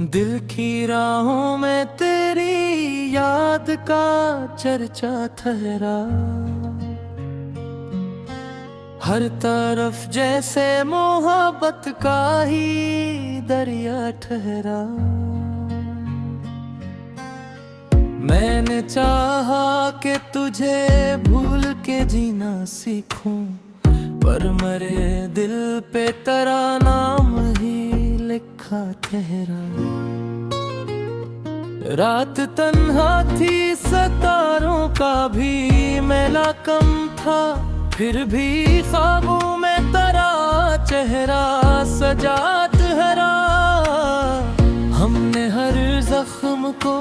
दिल की राहों में तेरी याद का चर्चा ठहरा, हर तरफ जैसे मोहब्बत का ही दरिया ठहरा। मैंने चाहा कि तुझे भूल के जीना सीखूं, पर मेरे दिल पे तेरा नाम ही लिखा ठहरा। रात तन्हा थी, सितारों का भी मेला कम था, फिर भी ख्वाबों में तेरा चेहरा सजा ठहरा। हमने हर जख्म को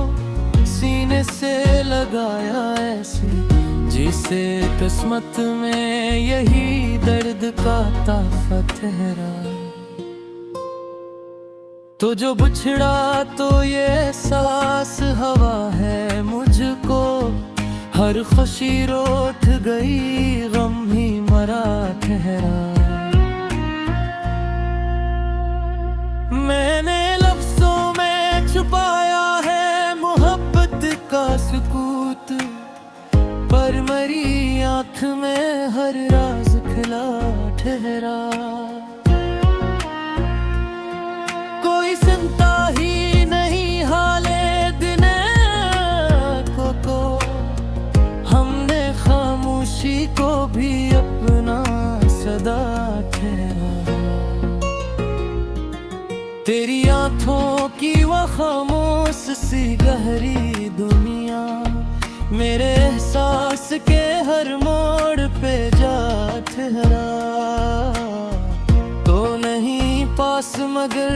सीने से लगाया ऐसे, जिसे किस्मत में यही दर्द का ताफा ठहरा। तो जो बिछड़ा तो ये एहसास हवा है मुझको, हर खुशी रोठ गई गम ही मरा ठहरा। मैंने लफ्जों में छुपाया है मोहब्बत का सुकूत, पर मेरी आँख में हर राज खिला ठहरा। कोई सुनता ही नहीं हाले दिन को, हमने खामोशी को भी अपना सदा ठहरा। तेरी आँखों की वो खामोश सी गहरी दुनिया, मेरे एहसास के हर मोड़ पे जा ठहरा। तो नहीं पास मगर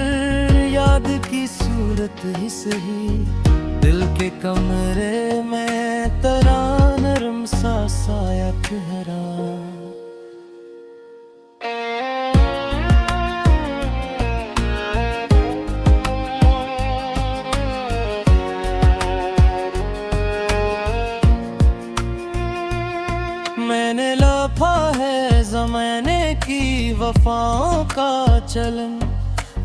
याद की सूरत ही सही, दिल के कमरे में तेरा नरम सा साया ठहरा। मैंने लपा है ज़माने की वफाओं का चलन,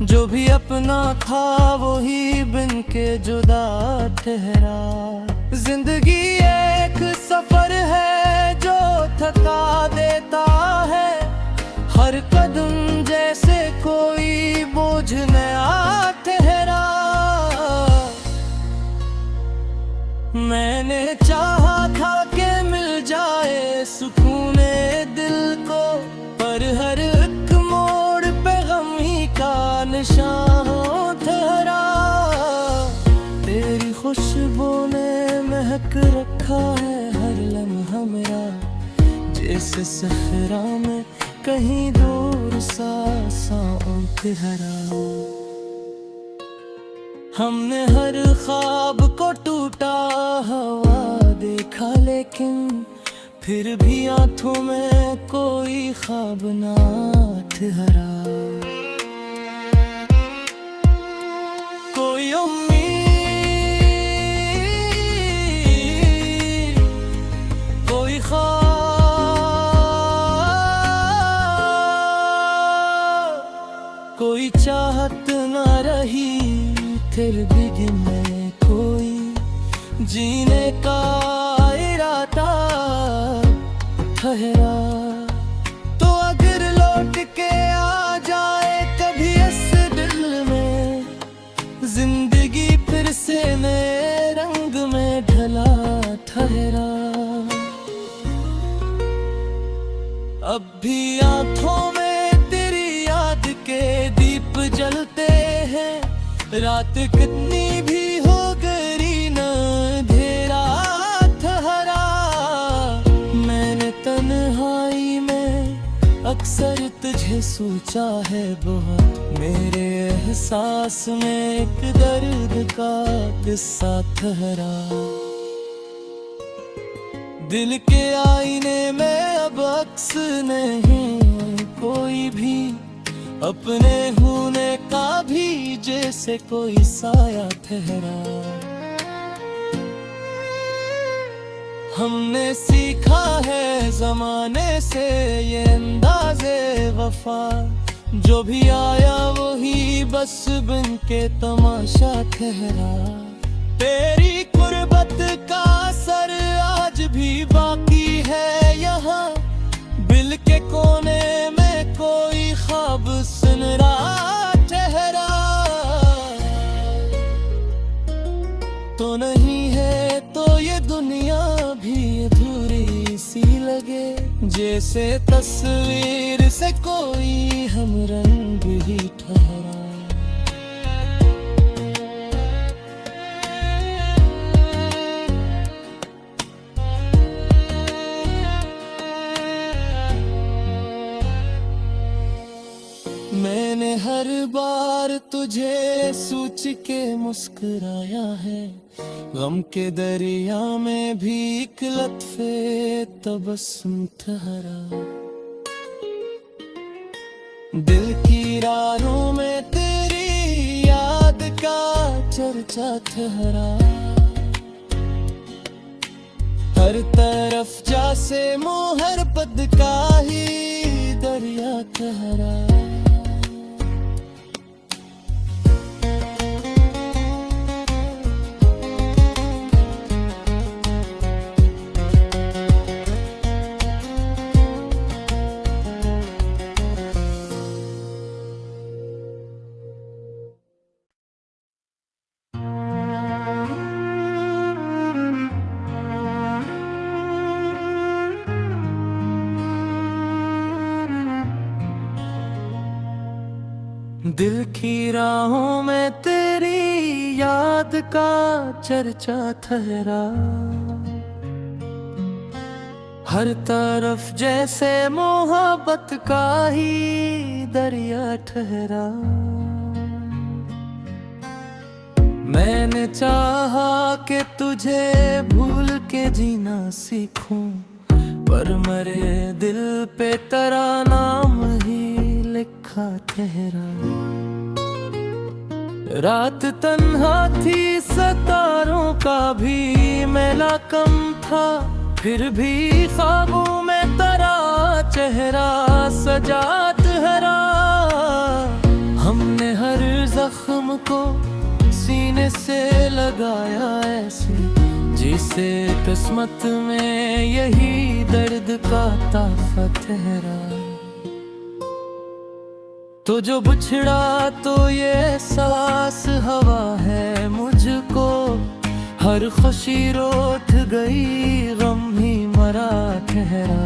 जो भी अपना था वो ही बिन के जुदा ठहरा। जिंदगी एक सफर है जो थका देता है, हर कदम जैसे कोई बोझ नया ठहरा। मैंने चाहा था कि मिल जाए सुकूने दिल को, पर हर एक मोड़ पे गम ही का निशान ठहरा। तेरी खुशबू ने महक रखा है हर लम्हा मेरा, जैसे सहरा में कहीं दूर सा सांप ठहरा। हमने हर ख्वाब को टूटा हवा देखा, लेकिन फिर भी आंखों में कोई ख्वाब ना ठहरा। कोई उम्मीद, कोई ख्वाब, कोई चाहत ना रही, फिर भी गिने कोई जीने का इरादा ठहरा। तो अगर लौट के आ जाए कभी इस दिल में, जिंदगी फिर से नए रंग में ढला ठहरा। अब भी आँखों में तेरी याद के दीप जलते हैं, रात कितनी भी हो गई न अंधेरा ठहरा। मैंने तन्हाई में अक्सर तुझे सोचा है बहुत, मेरे एहसास में एक दर्द का किस्सा ठहरा। दिल के आईने में अब अक्स नहीं कोई भी, अपने होने का भी जैसे कोई साया ठहरा। हमने सीखा है जमाने से ये अंदाज़े वफा, जो भी आया वही बस बिन के तमाशा ठहरा। तेरी कुर्बत का असर आज भी बाकी है यहाँ, दिल के कोने में कोई ख्वाब सुन रहा ठहरा। तो नहीं है तो ये दुनिया भी अधूरी सी लगे, जैसे तस्वीर से कोई हम रंग ही ठहरा। मैंने हर बार तुझे सोच के मुस्कुराया है, गम के दरिया में भी एक लत्फे तबस्सुम ठहरा। दिल की राहों में तेरी याद का चर्चा ठहरा। हर तरफ जैसे मोहर पद का ही दरिया ठहरा। दिल की राहों में तेरी याद का चर्चा ठहरा। हर तरफ जैसे मोहब्बत का ही दरिया ठहरा। मैंने चाहा कि तुझे भूल के जीना सीखूं, पर मेरे दिल पे तेरा नाम ही लिखा ठहरा। रात तन्हा थी, सितारों का भी मेला कम था, फिर भी ख्वाबों में तेरा चेहरा सजा ठहरा। हमने हर जख्म को सीने से लगाया ऐसे, जिसे किस्मत में यही दर्द का ताफा ठहरा। तो जो बिछड़ा तो ये सांस हवा है मुझको, हर खुशी रोठ गई गम ही मरा ठहरा।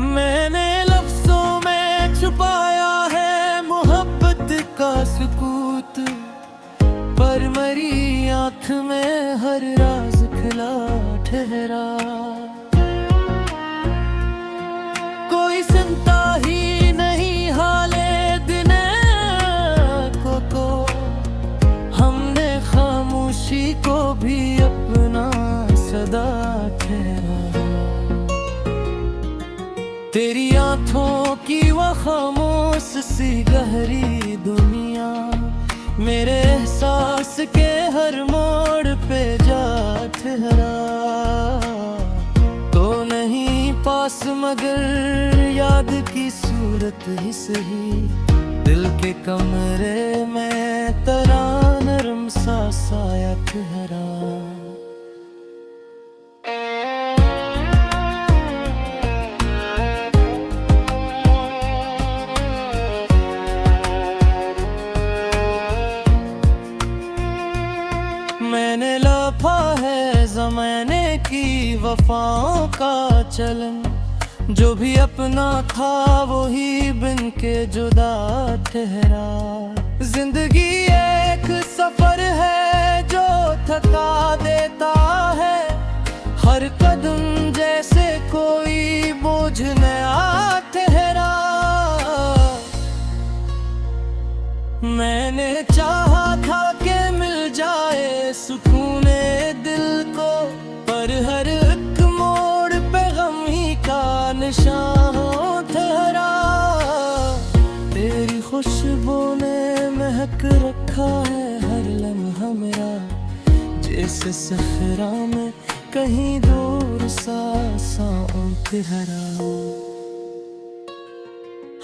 मैंने लफ्जों में छुपाया है मोहब्बत का सुकूत, पर मेरी आँख में हर राज खिला ठहरा। कोई सुनता ही नहीं हाले दिने को हमने खामोशी को भी अपना सदा ठहरा। तेरी आँखों की वो खामोश सी गहरी दुनिया, मेरे एहसास के हर मोड़ पे जा ठहरा। तो नहीं पास मगर याद की सूरत ही सही, दिल के कमरे में तेरा नरम सा साया ठहरा। मैंने लापा है ज़माने की वफाओं का चलन, जो भी अपना था वो ही बिन के जुदा ठहरा। जिंदगी एक सफर है जो थका देता है, हर कदम जैसे कोई बोझ नया ठहरा। मैंने चाहा था कि मिल जाए सुकूने दिल को, पर हर एक मोड़ पे गम ही का निशान ठहरा। तेरी खुशबू ने महक रखा है हर लम्हा मेरा, जैसे सहरा में कहीं दूर सा ठहरा।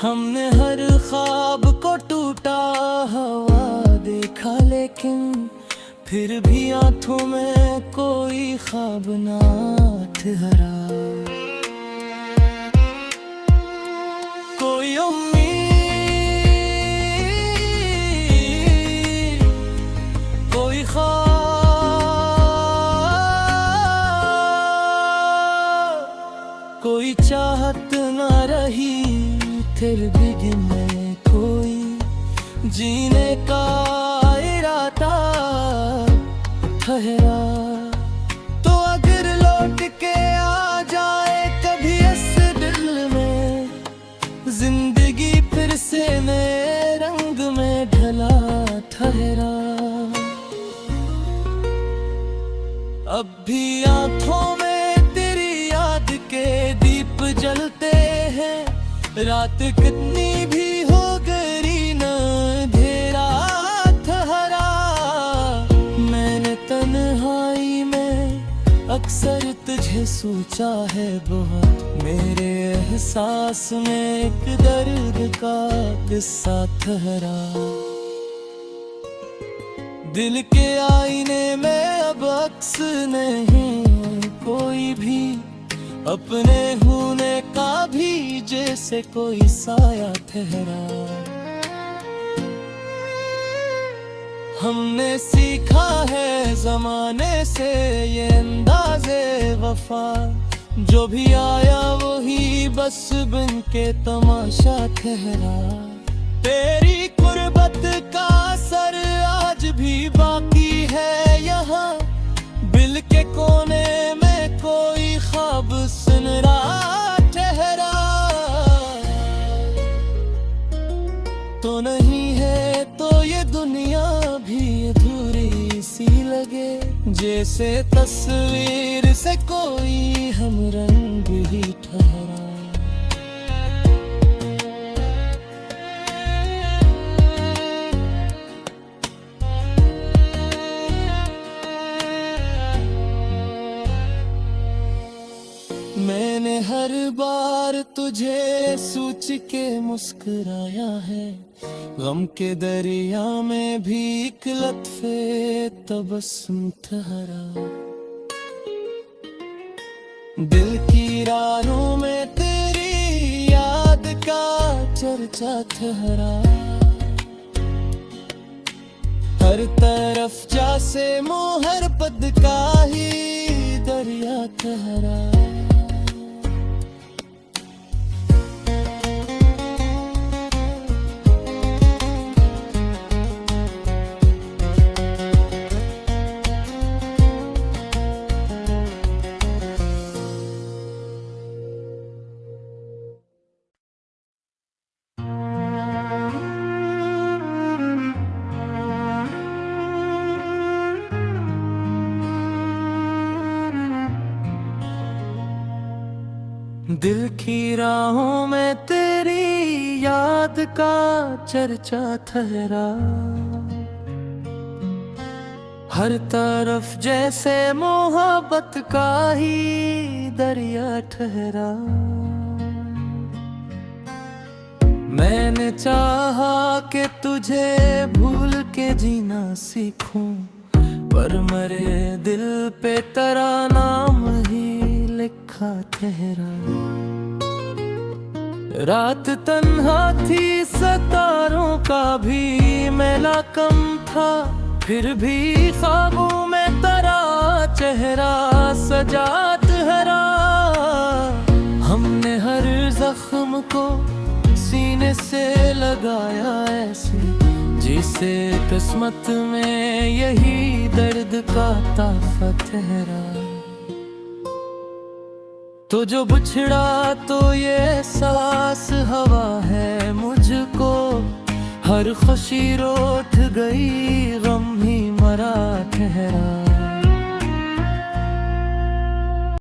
हमने हर ख्वाब को टूटा हवा देखा, लेकिन फिर भी आंखों में कोई ख्वाब ना ठहरा। कोई उम्मीद, कोई ख्वाब, कोई चाहत ना रही, फिर भी गिने कोई जीने का इरादा ठहरा। तो अगर लौट के आ जाए कभी इस दिल में, जिंदगी फिर से नए रंग में ढला ठहरा। अब भी आंखों में तेरी याद के दीप जलते हैं, रात कितनी भी हो गई न अंधेरा ठहरा। मैंने तन्हाई में अक्सर तुझे सोचा है बहुत, मेरे एहसास में एक दर्द का किस्सा ठहरा। दिल के आईने में अब अक्स नहीं कोई भी, अपने होने का भी जैसे कोई साया ठहरा। हमने सीखा है जमाने से ये अंदाज़े वफा, जो भी आया वही बस बन के तमाशा ठहरा। तेरी कुर्बत का असर आज भी बाकी है यहाँ, दिल के कोने में कोई ख्वाब सुन रहा ठहरा। तो नहीं है तो ये दुनिया भी अधूरी सी लगे, जैसे तस्वीर से कोई हम रंग ही ठहरा। मैंने हर बार तुझे सोच के मुस्कुराया है, गम के दरिया में भी एक लत्फे तबस्सुम ठहरा। दिल की राहों में तेरी याद का चर्चा ठहरा। हर तरफ जैसे मोहर पद का ही दरिया ठहरा। दिल की राहों में तेरी याद का चर्चा ठहरा। हर तरफ जैसे मोहब्बत का ही दरिया ठहरा। मैंने चाहा कि तुझे भूल के जीना सीखूं, पर मेरे दिल पे तेरा नाम ही लिखा ठहरा। रात तन्हा थी, सितारों का भी मेला कम था, फिर भी ख्वाबों में तेरा चेहरा सजा ठहरा। हमने हर जख्म को सीने से लगाया ऐसे, जिसे किस्मत में यही दर्द का ताफा ठहरा। तो जो बिछड़ा तो ये एहसास हवा है मुझको, हर खुशी रोठ गई गम ही मरा ठहरा।